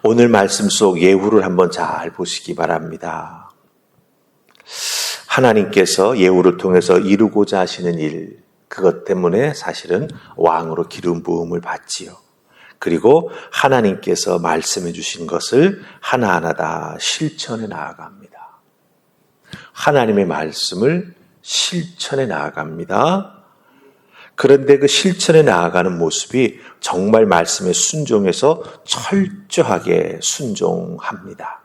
오늘 말씀 속 예후를 한번 잘 보시기 바랍니다. 하나님께서 예후를 통해서 이루고자 하시는 일, 그것 때문에 사실은 왕으로 기름 부음을 받지요. 그리고 하나님께서 말씀해 주신 것을 하나하나 다 실천해 나아갑니다. 하나님의 말씀을 실천해 나아갑니다. 그런데 그 실천해 나아가는 모습이 정말 말씀에 순종해서 철저하게 순종합니다.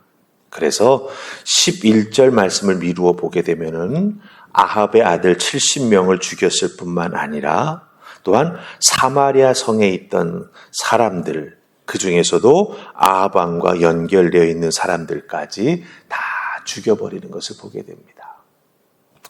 그래서 11절 말씀을 미루어 보게 되면은 아합의 아들 70명을 죽였을 뿐만 아니라 또한 사마리아 성에 있던 사람들, 그 중에서도 아합 왕과 연결되어 있는 사람들까지 다 죽여버리는 것을 보게 됩니다.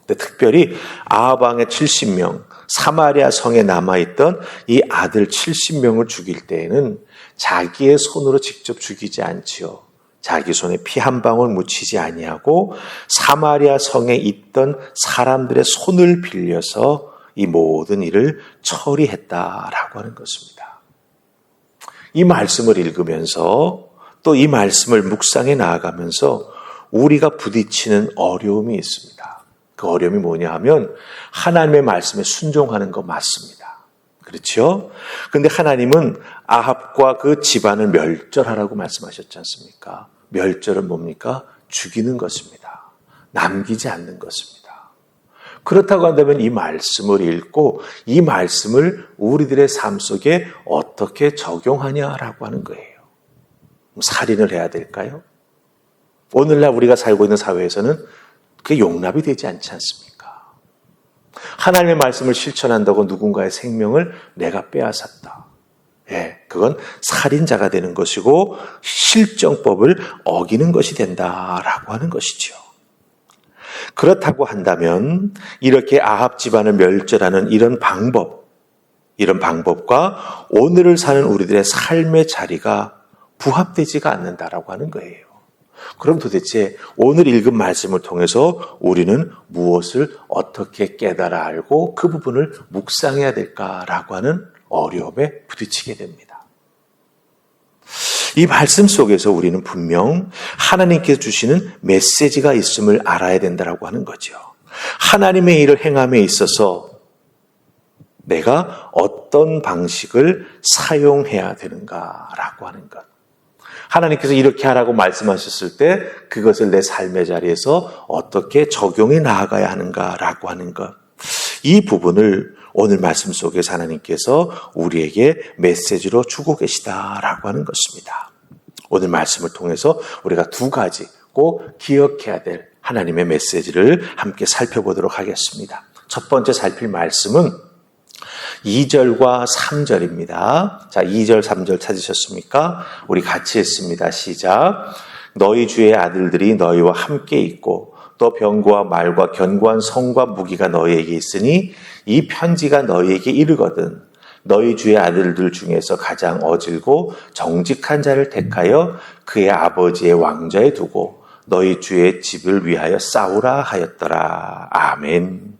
근데 특별히 아합 왕의 70명, 사마리아 성에 남아있던 이 아들 70명을 죽일 때에는 자기의 손으로 직접 죽이지 않지요. 자기 손에 피 한 방울 묻히지 아니하고 사마리아 성에 있던 사람들의 손을 빌려서 이 모든 일을 처리했다라고 하는 것입니다. 이 말씀을 읽으면서 또 이 말씀을 묵상해 나아가면서 우리가 부딪히는 어려움이 있습니다. 그 어려움이 뭐냐 하면 하나님의 말씀에 순종하는 거 맞습니다. 그렇죠? 그런데 하나님은 아합과 그 집안을 멸절하라고 말씀하셨지 않습니까? 멸절은 뭡니까? 죽이는 것입니다. 남기지 않는 것입니다. 그렇다고 한다면 이 말씀을 읽고 이 말씀을 우리들의 삶 속에 어떻게 적용하냐라고 하는 거예요. 살인을 해야 될까요? 오늘날 우리가 살고 있는 사회에서는 그게 용납이 되지 않지 않습니까? 하나님의 말씀을 실천한다고 누군가의 생명을 내가 빼앗았다. 예, 그건 살인자가 되는 것이고 실정법을 어기는 것이 된다라고 하는 것이죠. 그렇다고 한다면 이렇게 아합 집안을 멸절하는 이런 방법과 오늘을 사는 우리들의 삶의 자리가 부합되지가 않는다라고 하는 거예요. 그럼 도대체 오늘 읽은 말씀을 통해서 우리는 무엇을 어떻게 깨달아 알고 그 부분을 묵상해야 될까라고 하는 어려움에 부딪히게 됩니다. 이 말씀 속에서 우리는 분명 하나님께서 주시는 메시지가 있음을 알아야 된다라고 하는 거죠. 하나님의 일을 행함에 있어서 내가 어떤 방식을 사용해야 되는가라고 하는 것. 하나님께서 이렇게 하라고 말씀하셨을 때 그것을 내 삶의 자리에서 어떻게 적용해 나아가야 하는가라고 하는 것. 이 부분을 오늘 말씀 속에서 하나님께서 우리에게 메시지로 주고 계시다라고 하는 것입니다. 오늘 말씀을 통해서 우리가 두 가지 꼭 기억해야 될 하나님의 메시지를 함께 살펴보도록 하겠습니다. 첫 번째 살필 말씀은 2절과 3절입니다. 자, 2절, 3절 찾으셨습니까? 우리 같이 읽습니다. 시작. 너희 주의 아들들이 너희와 함께 있고 또 병거와 말과 견고한 성과 무기가 너희에게 있으니 이 편지가 너희에게 이르거든 너희 주의 아들들 중에서 가장 어질고 정직한 자를 택하여 그의 아버지의 왕좌에 두고 너희 주의 집을 위하여 싸우라 하였더라. 아멘.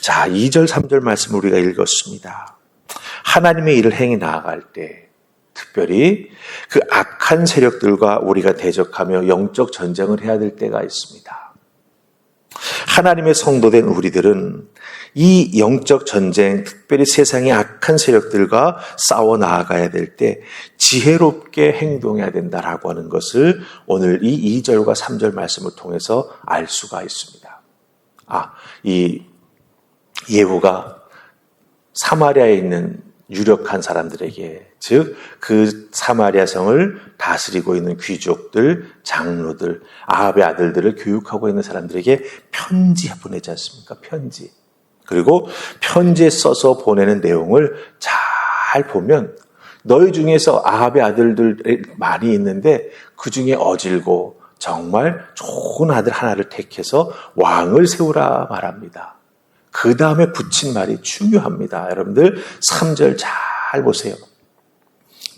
자, 2절, 3절 말씀을 우리가 읽었습니다. 하나님의 일을 행해 나아갈 때 특별히 그 악한 세력들과 우리가 대적하며 영적 전쟁을 해야 될 때가 있습니다. 하나님의 성도된 우리들은 이 영적 전쟁, 특별히 세상의 악한 세력들과 싸워 나아가야 될 때 지혜롭게 행동해야 된다라고 하는 것을 오늘 이 2절과 3절 말씀을 통해서 알 수가 있습니다. 이 예후가 사마리아에 있는 유력한 사람들에게, 즉 그 사마리아 성을 다스리고 있는 귀족들, 장로들, 아합의 아들들을 교육하고 있는 사람들에게 편지 보내지 않습니까? 편지. 그리고 편지에 써서 보내는 내용을 잘 보면 너희 중에서 아합의 아들들 많이 있는데 그 중에 어질고 정말 좋은 아들 하나를 택해서 왕을 세우라 말합니다. 그 다음에 붙인 말이 중요합니다. 여러분들 3절 잘 보세요.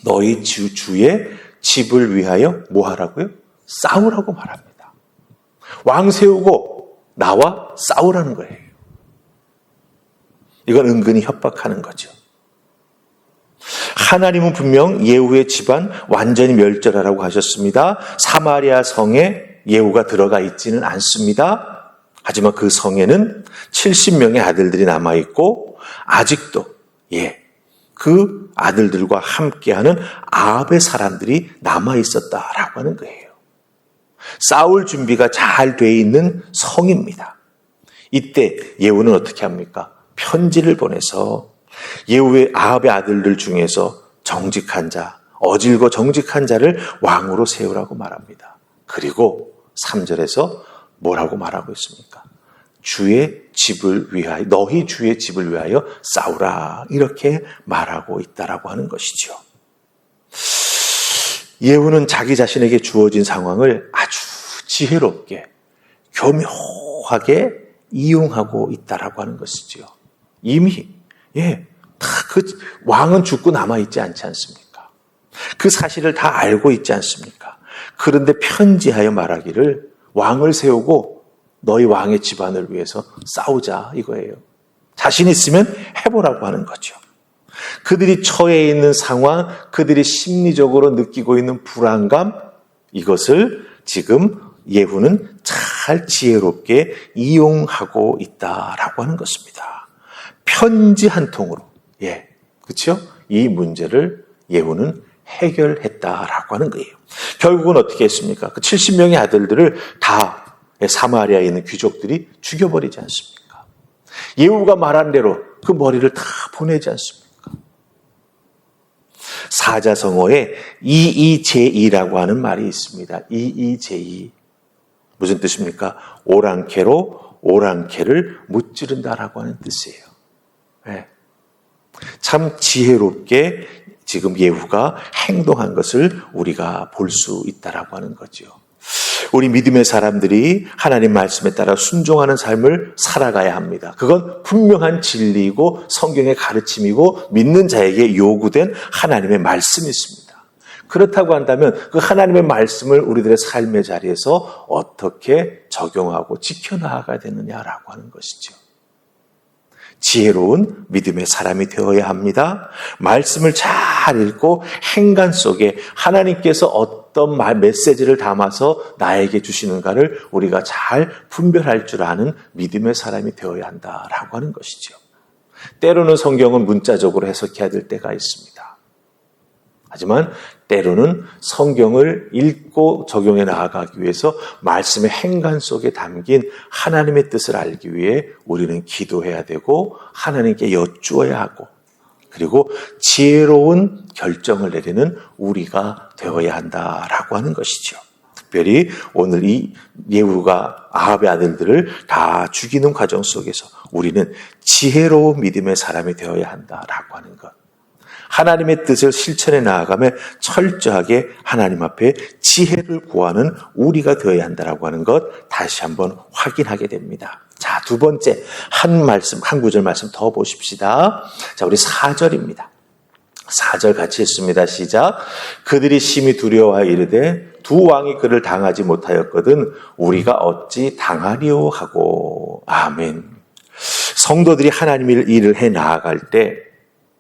너희 주의 집을 위하여 뭐 하라고요? 싸우라고 말합니다. 왕 세우고 나와 싸우라는 거예요. 이건 은근히 협박하는 거죠. 하나님은 분명 예후의 집안 완전히 멸절하라고 하셨습니다. 사마리아 성에 예후가 들어가 있지는 않습니다. 하지만 그 성에는 70명의 아들들이 남아있고 아직도 그 아들들과 함께하는 아합의 사람들이 남아있었다라고 하는 거예요. 싸울 준비가 잘 돼 있는 성입니다. 이때 예후는 어떻게 합니까? 편지를 보내서 예후의 아합의 아들들 중에서 정직한 자, 어질고 정직한 자를 왕으로 세우라고 말합니다. 그리고 3절에서 뭐라고 말하고 있습니까? 주의 집을 위하여, 너희 주의 집을 위하여 싸우라, 이렇게 말하고 있다라고 하는 것이죠. 예후는 자기 자신에게 주어진 상황을 아주 지혜롭게 교묘하게 이용하고 있다라고 하는 것이죠. 이미 다 그 왕은 죽고 남아있지 않지 않습니까? 그 사실을 다 알고 있지 않습니까? 그런데 편지하여 말하기를 왕을 세우고 너희 왕의 집안을 위해서 싸우자, 이거예요. 자신 있으면 해보라고 하는 거죠. 그들이 처해 있는 상황, 그들이 심리적으로 느끼고 있는 불안감, 이것을 지금 예후는 잘 지혜롭게 이용하고 있다라고 하는 것입니다. 편지 한 통으로, 그렇죠? 이 문제를 예후는 해결했다라고 하는 거예요. 결국은 어떻게 했습니까? 그 70명의 아들들을 다 사마리아에 있는 귀족들이 죽여버리지 않습니까? 예후가 말한 대로 그 머리를 다 보내지 않습니까? 사자성어에 이이제이라고 하는 말이 있습니다. 이이제이. 무슨 뜻입니까? 오랑캐로 오랑캐를 무찌른다라고 하는 뜻이에요. 참 지혜롭게 지금 예후가 행동한 것을 우리가 볼 수 있다라고 하는 거죠. 우리 믿음의 사람들이 하나님 말씀에 따라 순종하는 삶을 살아가야 합니다. 그건 분명한 진리이고 성경의 가르침이고 믿는 자에게 요구된 하나님의 말씀이 있습니다. 그렇다고 한다면 그 하나님의 말씀을 우리들의 삶의 자리에서 어떻게 적용하고 지켜나가야 되느냐라고 하는 것이죠. 지혜로운 믿음의 사람이 되어야 합니다. 말씀을 잘 읽고 행간 속에 하나님께서 어떤 메시지를 담아서 나에게 주시는가를 우리가 잘 분별할 줄 아는 믿음의 사람이 되어야 한다라고 하는 것이죠. 때로는 성경은 문자적으로 해석해야 될 때가 있습니다. 하지만 때로는 성경을 읽고 적용해 나아가기 위해서 말씀의 행간 속에 담긴 하나님의 뜻을 알기 위해 우리는 기도해야 되고 하나님께 여쭈어야 하고 그리고 지혜로운 결정을 내리는 우리가 되어야 한다라고 하는 것이죠. 특별히 오늘 이 예후가 아합의 아들들을 다 죽이는 과정 속에서 우리는 지혜로운 믿음의 사람이 되어야 한다라고 하는 것. 하나님의 뜻을 실천해 나아가며 철저하게 하나님 앞에 지혜를 구하는 우리가 되어야 한다라고 하는 것 다시 한번 확인하게 됩니다. 자, 두 번째 한 구절 말씀 더 보십시다. 자, 우리 4절입니다. 4절 같이 읽습니다. 시작. 그들이 심히 두려워하여 이르되 두 왕이 그를 당하지 못하였거든 우리가 어찌 당하리요 하고. 아멘. 성도들이 하나님의 일을 해 나아갈 때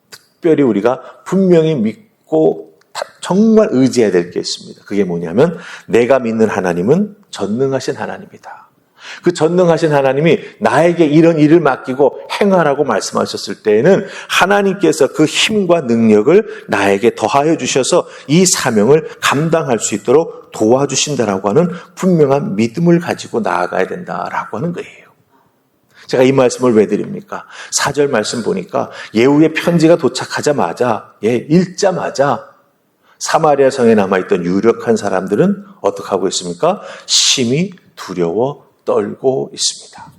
특별히 우리가 분명히 믿고 정말 의지해야 될 게 있습니다. 그게 뭐냐면 내가 믿는 하나님은 전능하신 하나님이다. 그 전능하신 하나님이 나에게 이런 일을 맡기고 행하라고 말씀하셨을 때에는 하나님께서 그 힘과 능력을 나에게 더하여 주셔서 이 사명을 감당할 수 있도록 도와주신다라고 하는 분명한 믿음을 가지고 나아가야 된다라고 하는 거예요. 제가 이 말씀을 왜 드립니까? 4절 말씀 보니까 예후의 편지가 도착하자마자 읽자마자 사마리아 성에 남아있던 유력한 사람들은 어떻게 하고 있습니까? 심히 두려워 떨고 있습니다.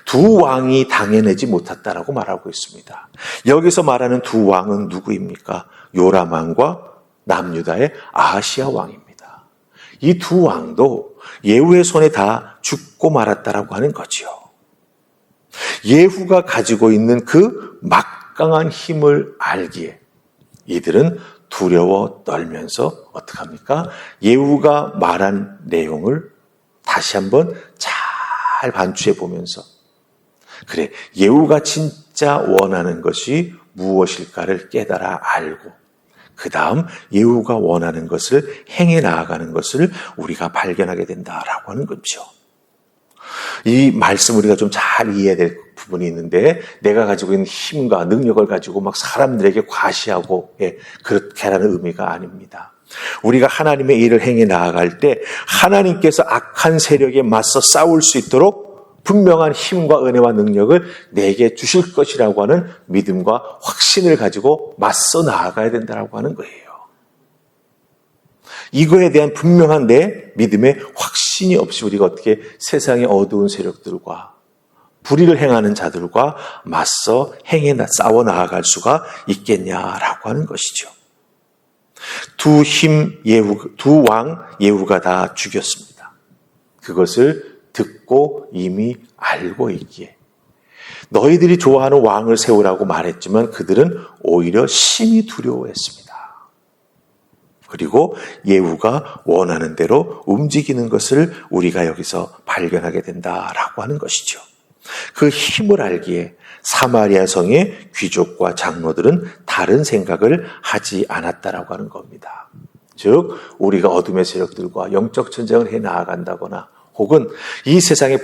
두 왕이 당해내지 못했다라고 말하고 있습니다. 여기서 말하는 두 왕은 누구입니까? 요람 왕과 남유다의 아하시아 왕입니다. 이 두 왕도 예후의 손에 다 죽고 말았다라고 하는 거죠. 예후가 가지고 있는 그 막강한 힘을 알기에 이들은 두려워 떨면서 어떡합니까? 예후가 말한 내용을 다시 한번 잘 반추해 보면서 그래, 예후가 진짜 원하는 것이 무엇일까를 깨달아 알고 그 다음 예후가 원하는 것을 행해 나아가는 것을 우리가 발견하게 된다라고 하는 거죠. 이 말씀 우리가 좀 잘 이해해야 될 부분이 있는데 내가 가지고 있는 힘과 능력을 가지고 막 사람들에게 과시하고 그렇게 하라는 의미가 아닙니다. 우리가 하나님의 일을 행해 나아갈 때 하나님께서 악한 세력에 맞서 싸울 수 있도록 분명한 힘과 은혜와 능력을 내게 주실 것이라고 하는 믿음과 확신을 가지고 맞서 나아가야 된다고 하는 거예요. 이거에 대한 분명한 내 믿음의 확신이 없이 우리가 어떻게 세상의 어두운 세력들과 불의를 행하는 자들과 맞서 싸워 나아갈 수가 있겠냐라고 하는 것이죠. 두 왕 예후가 다 죽였습니다. 그것을 듣고 이미 알고 있기에 너희들이 좋아하는 왕을 세우라고 말했지만 그들은 오히려 심히 두려워했습니다. 그리고 예후가 원하는 대로 움직이는 것을 우리가 여기서 발견하게 된다라고 하는 것이죠. 그 힘을 알기에 사마리아 성의 귀족과 장로들은 다른 생각을 하지 않았다라고 하는 겁니다. 즉 우리가 어둠의 세력들과 영적 전쟁을 해 나아간다거나 혹은 이 세상의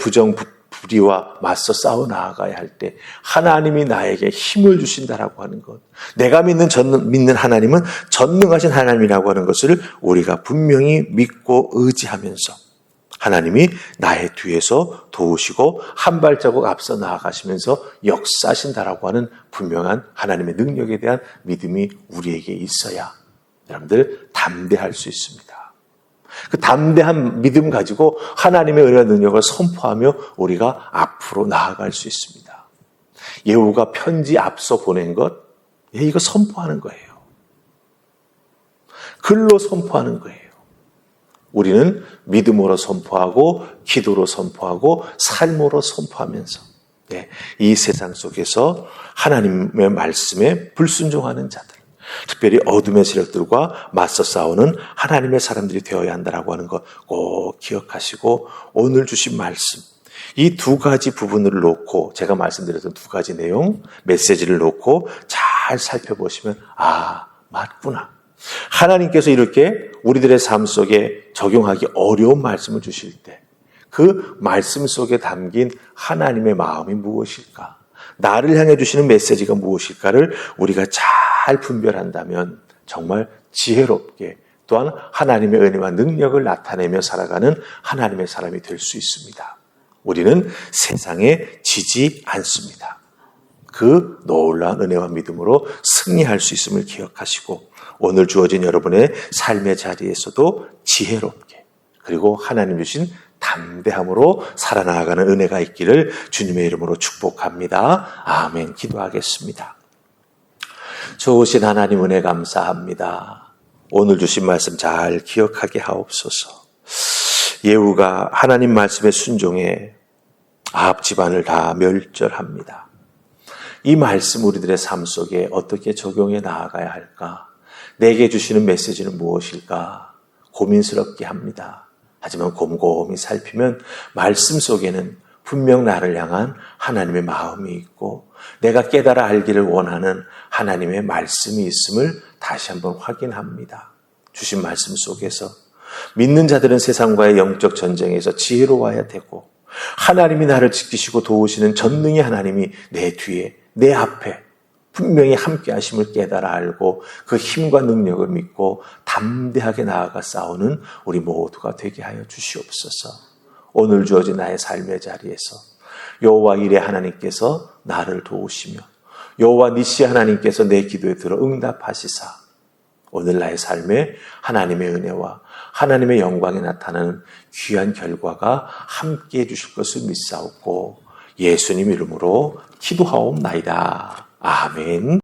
불의와 맞서 싸워 나아가야 할 때 하나님이 나에게 힘을 주신다라고 하는 것, 내가 믿는 하나님은 전능하신 하나님이라고 하는 것을 우리가 분명히 믿고 의지하면서 하나님이 나의 뒤에서 도우시고 한 발자국 앞서 나아가시면서 역사하신다라고 하는 분명한 하나님의 능력에 대한 믿음이 우리에게 있어야 여러분들 담대할 수 있습니다. 그 담대한 믿음 가지고 하나님의 은혜와 능력을 선포하며 우리가 앞으로 나아갈 수 있습니다. 예후가 편지 앞서 보낸 것, 이거 선포하는 거예요. 글로 선포하는 거예요. 우리는 믿음으로 선포하고 기도로 선포하고 삶으로 선포하면서 이 세상 속에서 하나님의 말씀에 불순종하는 자들, 특별히 어둠의 세력들과 맞서 싸우는 하나님의 사람들이 되어야 한다라고 하는 것 꼭 기억하시고 오늘 주신 말씀, 이 두 가지 부분을 놓고 제가 말씀드렸던 두 가지 내용, 메시지를 놓고 잘 살펴보시면 맞구나. 하나님께서 이렇게 우리들의 삶 속에 적용하기 어려운 말씀을 주실 때 그 말씀 속에 담긴 하나님의 마음이 무엇일까? 나를 향해 주시는 메시지가 무엇일까를 우리가 잘 분별한다면 정말 지혜롭게 또한 하나님의 은혜와 능력을 나타내며 살아가는 하나님의 사람이 될 수 있습니다. 우리는 세상에 지지 않습니다. 그 놀라운 은혜와 믿음으로 승리할 수 있음을 기억하시고 오늘 주어진 여러분의 삶의 자리에서도 지혜롭게 그리고 하나님 주신 담대함으로 살아나가는 은혜가 있기를 주님의 이름으로 축복합니다. 아멘. 기도하겠습니다. 좋으신 하나님 은혜 감사합니다. 오늘 주신 말씀 잘 기억하게 하옵소서. 예후가 하나님 말씀에 순종해 아합 집안을 다 멸절합니다. 이 말씀 우리들의 삶 속에 어떻게 적용해 나아가야 할까? 내게 주시는 메시지는 무엇일까? 고민스럽게 합니다. 하지만 곰곰이 살피면 말씀 속에는 분명 나를 향한 하나님의 마음이 있고 내가 깨달아 알기를 원하는 하나님의 말씀이 있음을 다시 한번 확인합니다. 주신 말씀 속에서 믿는 자들은 세상과의 영적 전쟁에서 지혜로워야 되고 하나님이 나를 지키시고 도우시는 전능의 하나님이 내 뒤에 내 앞에 분명히 함께 하심을 깨달아 알고 그 힘과 능력을 믿고 담대하게 나아가 싸우는 우리 모두가 되게 하여 주시옵소서. 오늘 주어진 나의 삶의 자리에서 여호와 이레 하나님께서 나를 도우시며 여호와 니시 하나님께서 내 기도에 들어 응답하시사 오늘 나의 삶에 하나님의 은혜와 하나님의 영광이 나타나는 귀한 결과가 함께해 주실 것을 믿사옵고 예수님 이름으로 기도하옵나이다. 아멘.